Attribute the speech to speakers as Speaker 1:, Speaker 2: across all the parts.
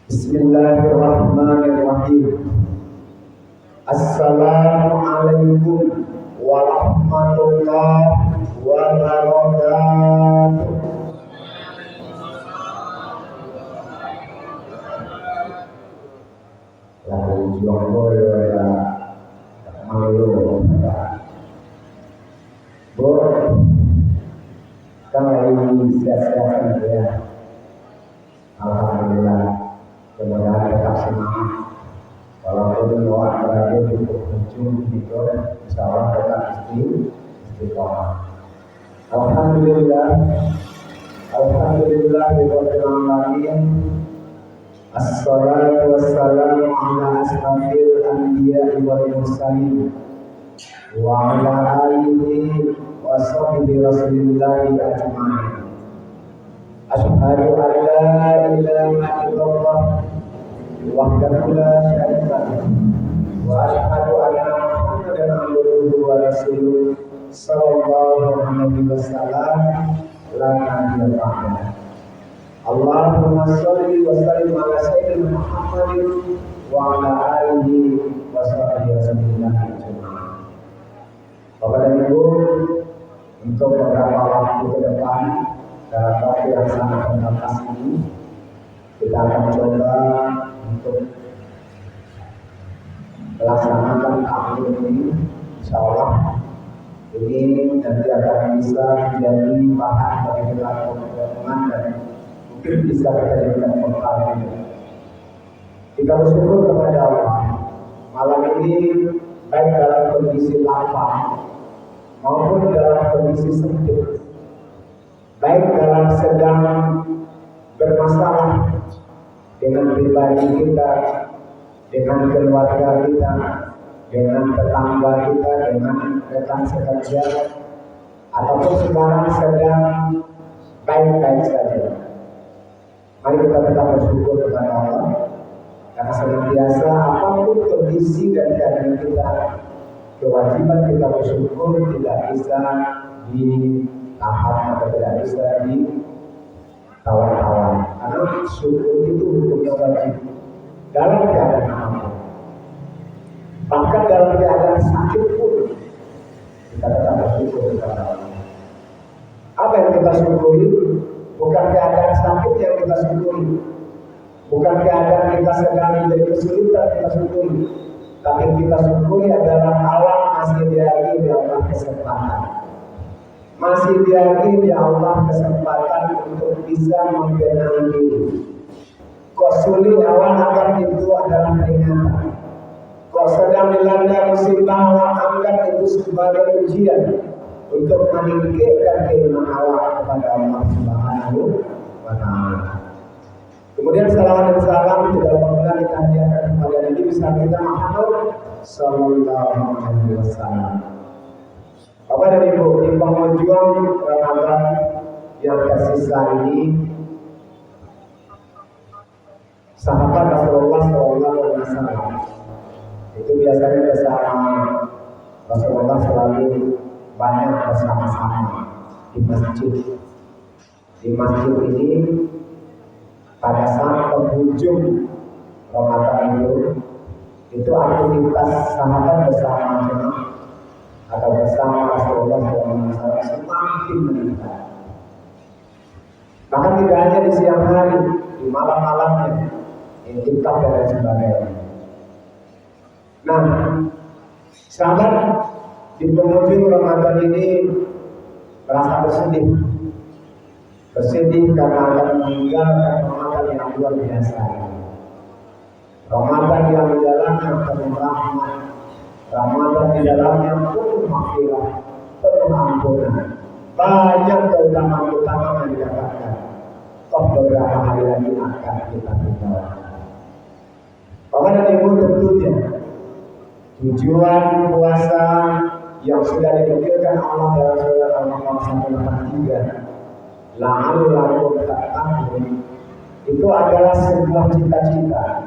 Speaker 1: Bismillahirrahmanirrahim. Assalamualaikum warahmatullahi wabarakatuh. Lalu jombo ya malu. Bu, kan lagi siap-siap ya. Alhamdulillah, semoga tetap semangat. Walaupun doa terakhir di ujung itu, insya Allah tetap istiqomah. Alhamdulillah, Alhamdulillahirabbil alamin. Assalatu wassalamu ala asrafil anbiya'i wal mursalin wa ala alihi wa sahbihi rasulillahi ajma'in. Asyhadu an la ilaha illallah wahdahu la syarika lahu wa asyhadu anna Muhammadan abduhu wa rasuluh sallallahu alaihi wasallam la nabiyya ba'dahu. Allahumma shalli wa sallim ala sayyidina Muhammadin wa ala alihi wa sahbihi wasallam ajma'in. Bapak dan Ibu, untuk beberapa waktu ke depan dalam waktu yang sangat terbatas ini, kita akan coba untuk melaksanakan taklim ini. Insya Allah ini nanti akan bisa menjadi bahan bagi kita pertemuan dan mungkin bisa kita jadikan bekal. Kita bersyukur kepada Allah malam ini, baik dalam kondisi lapang maupun dalam kondisi sempit, baik dalam sedang bermasalah dengan pribadi kita, dengan keluarga kita, dengan tetangga kita, dengan rekan sekerja, ataupun sekarang sedang baik-baik saja. Mari kita tetap bersyukur kepada Allah, karena senantiasa apapun kondisi dan keadaan kita, kewajiban kita bersyukur tidak bisa ditahan atau tidak bisa ditawar-tawar, karena syukur itu hukumnya wajib dalam keadaan apapun. Bahkan dalam keadaan sakit pun kita tetap bersyukur kepada Allah. Apa yang kita syukuri? Bukan keadaan sakit yang kita syukuri, bukan keadaan kita sedang menjadi kesulitan kita syukuri, tapi kita syukuri adalah Allah masih diberi di Allah kesempatan, masih diberi di Allah kesempatan untuk bisa membenahi diri. Kok sulit awal akan itu adalah peringatan. Kok sedang dilanda musibah awal anggap itu sebagai ujian untuk meningkatkan keimanan awal kepada Allah Subhanahu wa Ta'ala. Kemudian salawat dan salam tidak lupa kita hadiahkan kepada Nabi besar kita Muhammad sallallahu alaihi wasallam. Bapak dan Ibu, di penghujung Ramadan yang tersisa ini, sahabat Rasulullah sallallahu alaihi wasallam itu biasanya bersama Rasulullah selalu banyak bersama-sama di masjid. Di masjid ini pada saat penghujung Ramadan itu aktivitas sahabat bersama atau bersama Rasulullah SAW semakin meningkat. Bahkan tidak hanya di siang hari, di malam-malamnya, intikaf dan lain sebagainya. Nah, sahabat di penghujung Ramadan ini merasa bersedih karena akan meninggalkan Ramadan yang luar biasa. Ramadan yang di dalamnya penuh rahmat, Ramadan di dalamnya penuh maghfirah, penuh ampunan, banyak keutamaan yang didapatkan. Toh beberapa hari lagi akan kita tinggalkan. Bapak dan Ibu, tentunya tujuan puasa yang sudah dipikirkan Allah dalam surat Al-Baqarah 183, la'allakum tattaqun, itu adalah sebuah cita-cita.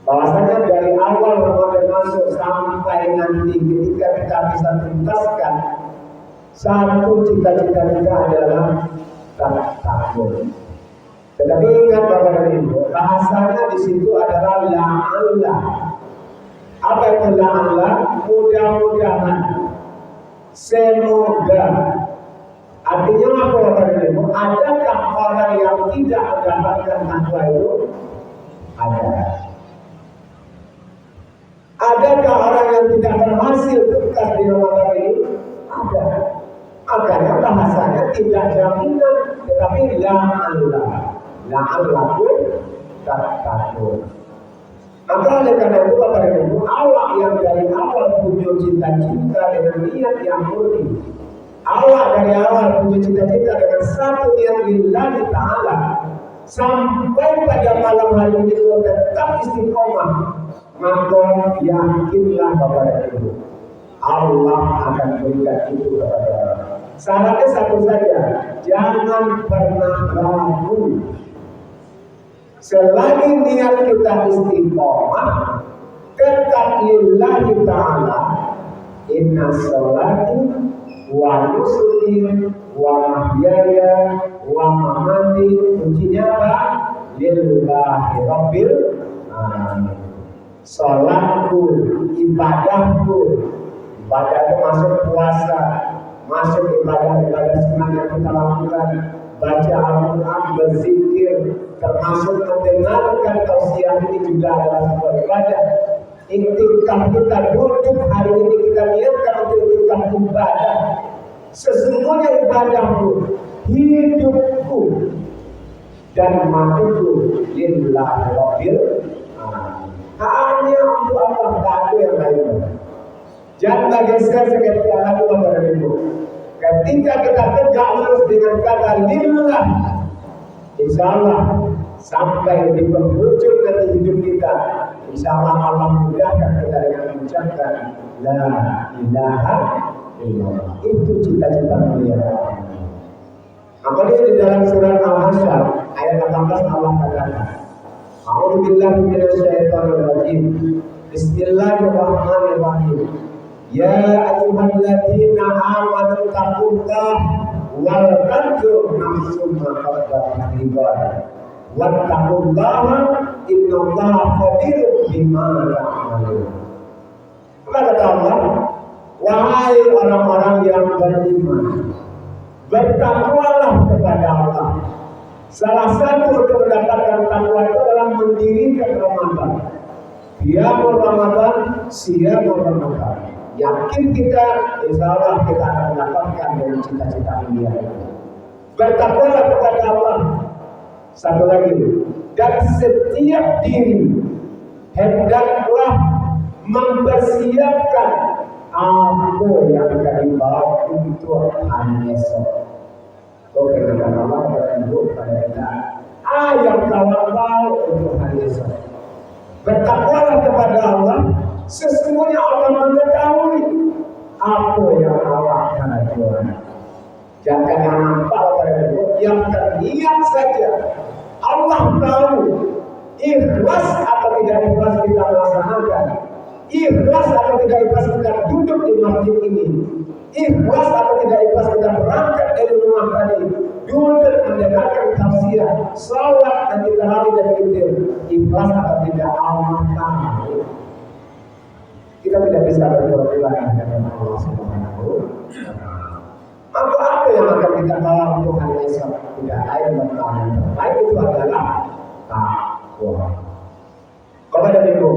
Speaker 1: Bahwasanya dari awal Ramadan masuk sampai nanti ketika kita bisa tuntaskan, satu cita-cita kita adalah tattaqun. Tetapi ingat Bapak dan Ibu, bahasanya di situ adalah la'alla. Apa itu la'alla? Mudah-mudahan, semoga. Artinya apa Bapak dan Ibu? Adakah orang yang tidak mendapatkan takwa itu? Ada. Adakah orang yang tidak berhasil sukses di Ramadan ini? Ada. Makanya bahasanya tidak jaminan, tetapi la'alla. La'alla pun tattaqun. Maka oleh karena itu Bapak dan Ibu, Allah yang dari awal punya cita-cita dengan niat yang murni. Allah dari awal punya cita-cita dengan satu niat lillahi ta'ala. Sampai pada malam hari ini tetap istiqomah. Maka yakinlah Bapak dan Ibu, Allah akan berikan itu kepada orang. Syaratnya satu saja, jangan pernah ragu. Selagi niat kita istiqomah, tetap lillahi ta'ala. Inna sholati wa nusuki wa mahyaya wa mamati, kuncinya apa? Lillahi rabbil alamin. Sholatku, ibadahku, ibadah itu masuk puasa, masuk ibadah-ibadah sunnah yang kita lakukan, baca Al-Quran, berzikir, termasuk mendengarkan tausiah ini juga adalah sebuah ibadah. Iktikaf kita duduk hari ini kita niatkan untuk iktikaf ibadah. Sesungguhnya ibadahku, hidupku, dan matiku lillahi rabbil alamin. Hanya untuk Allah, tak ada yang lain. Jangan geser seketika lagi Bapak dan Ibu. Ketika kita tegak lurus dengan kata lillah, insya Allah sampai di penghujung nanti hidup kita, insya Allah Allah mudahkan kita dengan mengucapkan la ilaha illallah. Itu cita-cita mulia. Apalagi di dalam surat Al-Hasyr ayat 18 Allah katakan, A'udzu billahi minasyaitonir rajim. Bismillahirrahmanirrahim. Ya ayyuhalladzina amanu taqullaha wal tanzur nafsum ma qaddamat lighad. Wattaqullaha innallaha khabirum bima ta'malun. Apa kata Allah? Wahai orang-orang yang beriman, bertakwalah kepada Allah. Salah satu untuk mendapatkan takwa itu adalah mendirikan Ramadan. Qiyamul Ramadan, Siyamul Ramadan. Yakin kita, insya Allah kita akan mendapatkan dengan cita-cita mulia. Bertakwalah kepada Allah. Satu lagi, dan setiap diri hendaklah mempersiapkan apa yang akan dibawa untuk hari esok. Oke, dengan Allah berhidup pada kita. Ayat kawal untuk hari esok. Bertakwalah kepada Allah. Sesungguhnya Allah mengetahui apa yang Allah akan lakukan. Jangan yang nampak pada itu, yang terlihat saja. Allah tahu ikhlas atau tidak ikhlas kita melaksanakan. Ikhlas atau tidak ikhlas kita duduk di masjid ini. Ikhlas atau tidak ikhlas kita berangkat dari rumah tadi, duduk mendengarkan tafsir, salat dan tarawih dan witir. Ikhlas atau tidak Allah tahu. Kita tidak bisa berbuat-buat dengan Allah Subhanahu wa taala. Maka apa yang akan kita bawa untuk hari esok? Tidak lain dan terbaik itu adalah takwa. Bapak dan Ibu,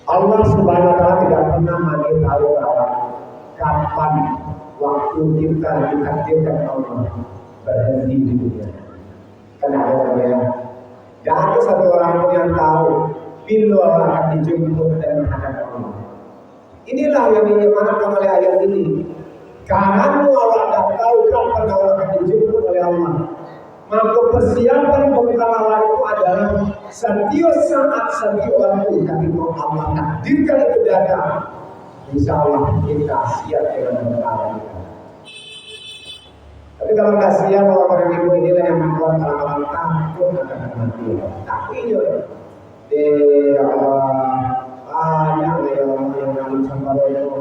Speaker 1: Allah Subhanahu wa taala tidak pernah memberitahu bahwa kapan waktu kita ditakdirkan Allah berhenti di dunia. Kenapa ya? Tidak ada satu orang pun yang tahu bila akan dijemput dan menghadap Allah. Inilah yang dinyatakan oleh ayat ini. Karena Allah tak tahu kapan Allah akan dijemput oleh Allah, maka persiapan bekal Allah itu adalah setiap saat, setiap waktu ketika Allah takdirkan itu datang. Insya Allah kita siap dengan bekal kita. Tapi kalau tidak siap, Bapak dan Ibu, inilah yang membuat orang-orang takut akan kematian. Takutnya banyak yang alim sampai itu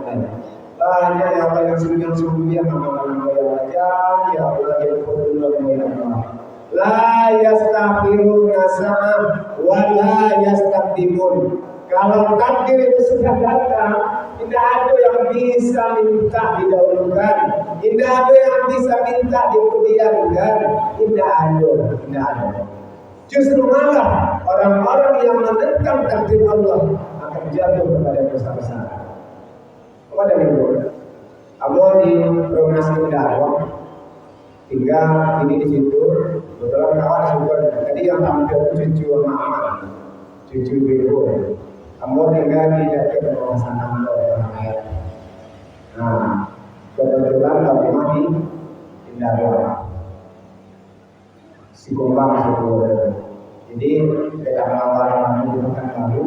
Speaker 1: banyak yang sungguh-sungguh yang amal-amal yang wajah ya Allah yang perlu Allah. La yastakhiruna sa'ah wa la yastaqdimun. Kalau takdir itu sudah datang, tidak ada yang bisa minta didahulukan, tidak ada yang bisa minta dikemudiankan, tidak ada. Justru malah orang-orang yang menentang takdir Allah akan jatuh kepada dosa besar. Kepada itu, aku di Rumah Sindawang tinggal ini di situ, kebetulan kawan juga. Tadi yang tampil cucu mama, cucu ibu. Kamu tinggal di dekat kawasan orang lain. Nah, kebetulan rumah di Sindawang, si Kumbang sebelum. Jadi kita melawan menggunakan baru,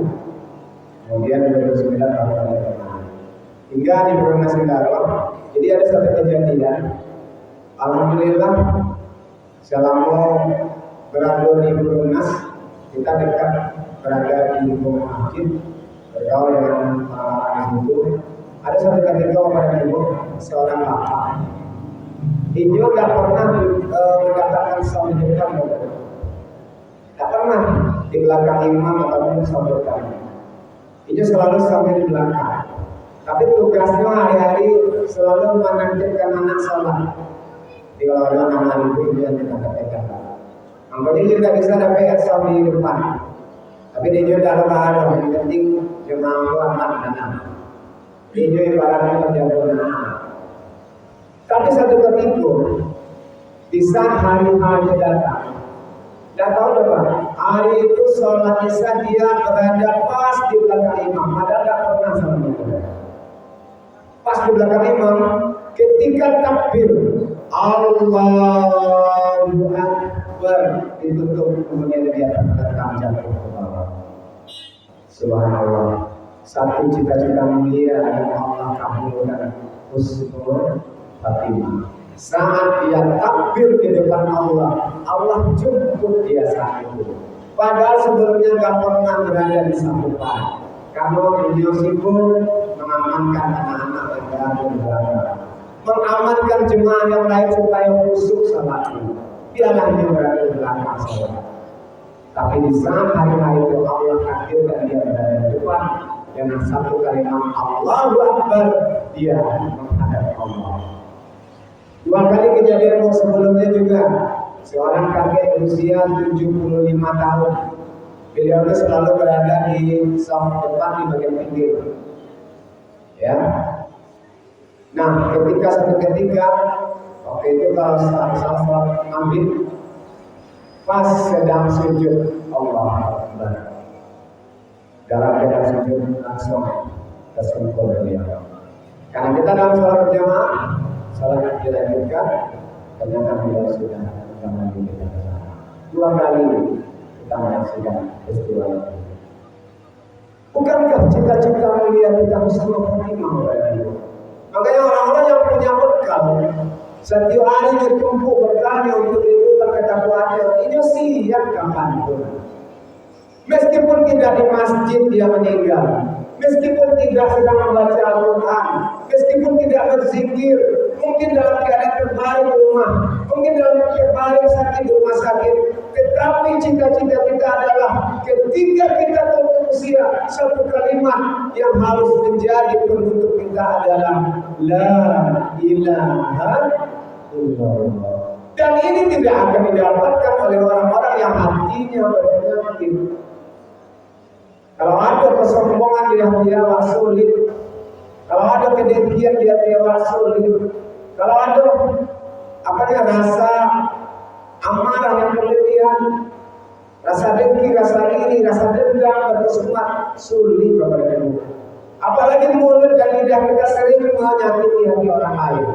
Speaker 1: kemudian 2009 tahun hingga di Rumah Sindawang. Jadi ada satu kejadian. Alhamdulillah selama berada di Brunas, kita dekat berada di lingkungan masjid, bergaul dengan orang-orang di situ. Ada satu ketika pada ibu seorang bapak, ini tidak pernah mendapatkan sambutan, tidak pernah di belakang imam ataupun sambutan. Ini selalu sampai di belakang. Tapi tugasnya hari-hari selalu menantikan anak sholat. Di kalau anak itu yang kita katakan. Angkotnya juga bisa dapat asal di depan. Tapi dia juga dalam ada yang penting jemaah amat anak. Dia juga ibaratnya menjaga anak. Tapi satu ketika di saat hari-hari datang, tidak tahu apa hari itu sholat isya dia berada pas di belakang imam. Ada tidak pernah sama dia. Pas di belakang imam, ketika takbir Allahu Akbar ditutup, kemudian dia terkam jatuh ke bawah. Subhanallah. Satu cita-cita mulia yang Allah kabulkan, husnul khatimah. Saat dia takbir di depan Allah, Allah jemput dia saat itu. Padahal sebelumnya gak pernah berada di samping. Kamu beliau sibuk mengamankan anak-anak yang berada di belakang, mengamankan jemaah yang lain supaya khusyuk salatnya. Biarlah dia berada di belakang salat. Tapi di saat hari-hari itu Allah hadirkan dia berada di depan dengan satu kalimat Allahu Akbar, dia menghadap Allah. Dua kali kejadian sebelumnya juga, seorang kakek berusia 75 tahun. Beliau itu selalu berada di saf depan di bagian pinggir. Ya. Nah, satu ketika waktu itu kalau salat maghrib pas sedang sujud Allah Akbar. Dalam keadaan sujud langsung tersungkur beliau. Karena kita dalam sholat berjamaah, sholat dilanjutkan, ternyata beliau sudah kembali kita bersama. Dua kali kita menyaksikan peristiwa itu. Bukankah cita-cita mulia kita bersama Fatimah? Makanya orang-orang yang punya bekal setiap hari berkumpul bertanya untuk itu ketakwaan ini siap kapanpun. Meskipun tidak di masjid dia meninggal, meskipun tidak sedang membaca Al-Quran, meskipun tidak berzikir, mungkin dalam keadaan terbaring di rumah, mungkin dalam keadaan sakit di rumah sakit, tetapi cita-cita kita adalah ketika kita berusia satu kalimat yang harus menjadi penutup kita adalah La ilaha illallah. Dan ini tidak akan didapatkan oleh orang-orang yang hatinya berpenyakit. Kalau ada kesombongan di hati dia sulit. Kalau ada kedengkian di hati dia sulit. Kalau ada rasa amarah yang berlebihan, rasa dengki, rasa iri, rasa dendam, berkesumat, sulit kepada kita. Apalagi mulut dan lidah kita sering menyakiti hati orang lain.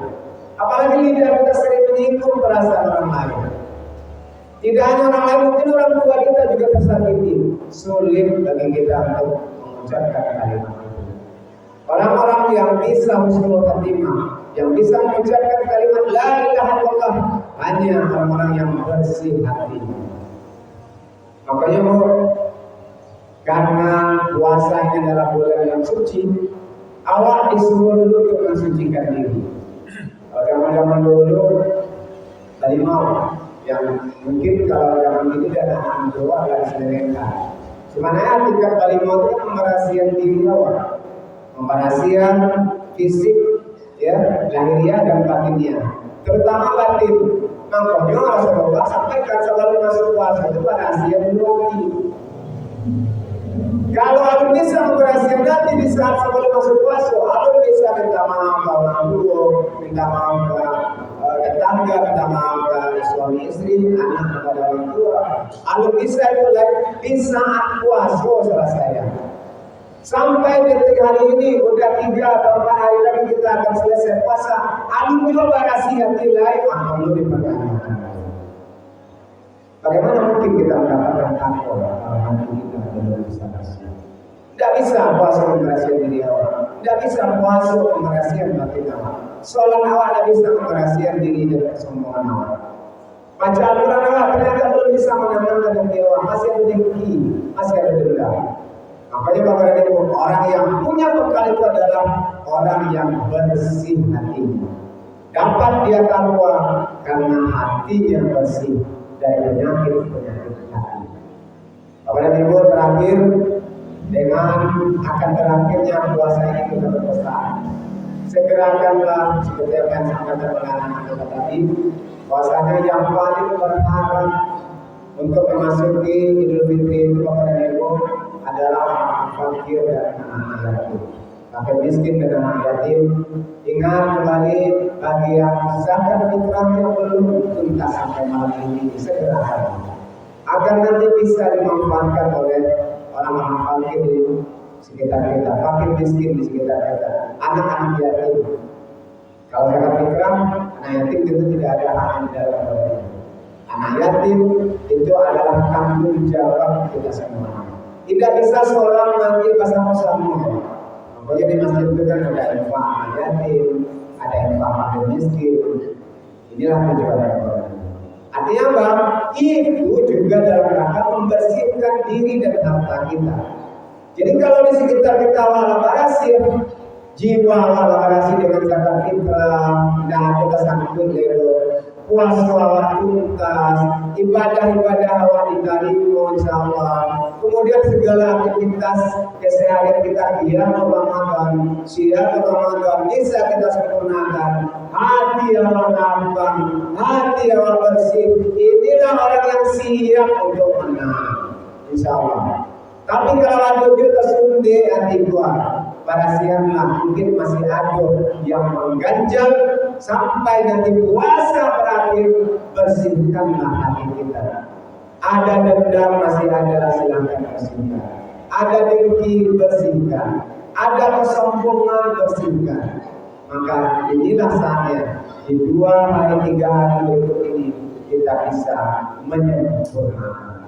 Speaker 1: Apalagi lidah kita sering menyinggung perasaan orang lain. Tidak hanya orang lain, mungkin orang tua kita juga tersakiti. Sulit bagi kita untuk mengucapkan kalimat itu. Orang-orang yang bisa husnul khatimah, yang bisa mengucapkan kalimat La ilaha illallah, hanya orang-orang yang bersih hati. Makanya karena puasa ini adalah bulan yang suci, awak disuruh dulu untuk mensucikan diri. Kalau zaman dulu tadi mau yang mungkin kalau zaman itu dan anak Jawa agak diselewengkan. Sebenarnya tingkat kalima itu kan pemberasihan diri awal, pemberasihan fisik, ya, lahiriah dan batinnya, terutama batin. Makanya Rasulullah sampaikan sebelum masuk puasa itu pemberasihan dulu. Kalau aku bisa memberasihan hati di saat sebelum masuk puasa, aku bisa minta maaf ke orang tua, minta maaf ke tetangga, minta maaf ke suami istri, anak kepada orang tua. Aku bisa itu di saat puasa selesai. Sampai detik hari ini udah 3 atau 4 hari lagi kita akan selesai puasa. Aku juga berasihan nilai, aku dipertanyakan. Bagaimana mungkin kita mendapatkan takwa kalau hati kita belum bisa bersih? Tidak bisa puasa memberasihan diri awal, tidak bisa puasa memberasihan batin awal. Sholat awal tidak bisa memberasihan diri dan kesombongan awal. Baca Al-Quran awal ternyata belum bisa menenangkan hati awal, masih ada dengki, masih ada dendam. Makanya Bapak dan Ibu, orang yang punya bekal itu adalah orang yang bersih hatinya. Dapat dia takwa karena hatinya bersih dari penyakit-penyakit hati. Bapak dan Ibu, terakhir dengan akan berakhirnya puasa ini kita berpesan, segerakanlah seperti apa yang sampaikan anak-anak kita tadi, puasanya yang paling berharap untuk memasuki Idul Fitri itu Bapak dan Ibu adalah orang fakir dan anak yatim, fakir miskin dan anak yatim. Ingat kembali bagi yang zakat fitrahnya belum tuntas sampai malam ini, segera agar nanti bisa dimanfaatkan oleh orang-orang fakir di sekitar kita, fakir miskin di sekitar kita, anak-anak yatim. Kalau zakat fitrah, anak yatim itu tidak ada hak di dalam badannya. Anak yatim itu adalah tanggung jawab kita semua. Tidak bisa seorang nanti bersama-sama. Pokoknya di masjid itu kan ada infak anak yatim, ada infak fakir miskin. Inilah tujuan orang. Artinya apa? Itu juga dalam rangka membersihkan diri dan harta kita. Jadi kalau di sekitar kita wala barasir, jiwa wala barasir dengan zakat fitrah, dan kita sanggup lero, puasa awak tuntas, ibadah-ibadah awak diterima insyaallah. Kemudian segala aktivitas keseharian kita qiyam Ramadan, siap Ramadan bisa kita sempurnakan. Hati awak lapang, hati awak bersih. Inilah orang yang siap untuk menang, insyaallah. Tapi kalau ada juga sunde hati gua, barasianlah mungkin masih ada yang mengganjal sampai nanti puasa berakhir, bersihkanlah hati kita. Ada dendam masih ada, silakan bersihkan. Ada dengki, bersihkan. Ada kesombongan, bersihkan. Maka inilah saatnya di 2 hari 3 hari berikut ini kita bisa menyempurnakan.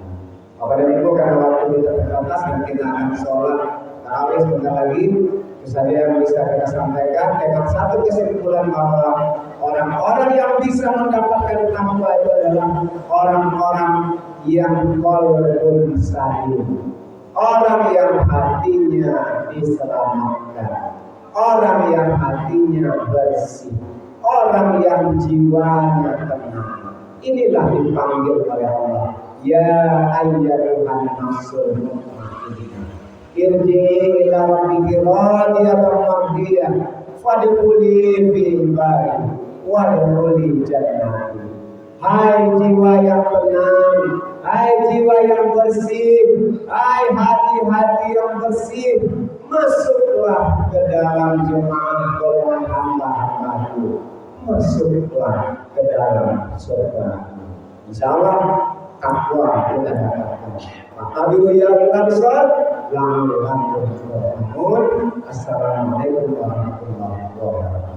Speaker 1: Bapak dan Ibu, karena waktu kita terbatas dan kita akan sholat tarawih sebentar lagi, itu saja yang bisa kita sampaikan dengan satu kesimpulan bahwa orang-orang yang bisa mendapatkan takwa itu adalah orang-orang yang qalbun salim, orang yang hatinya diselamatkan, orang yang hatinya bersih, orang yang jiwanya tenang. Inilah dipanggil oleh Allah. Ya ayyuhan nasul mutmainnah, irji'i ila rabbiki radiyatan mardiyah, fadkhuli fi ibadi wadkhuli jannati. Hai jiwa yang tenang, hai jiwa yang bersih, hai hati-hati yang bersih, masuklah ke dalam jemaah golongan hamba-hambaku, masuklah ke dalam surga. Insyaallah takwa kita dapatkan. Maka ya kita bisa langsung. Assalamualaikum warahmatullahi wabarakatuh.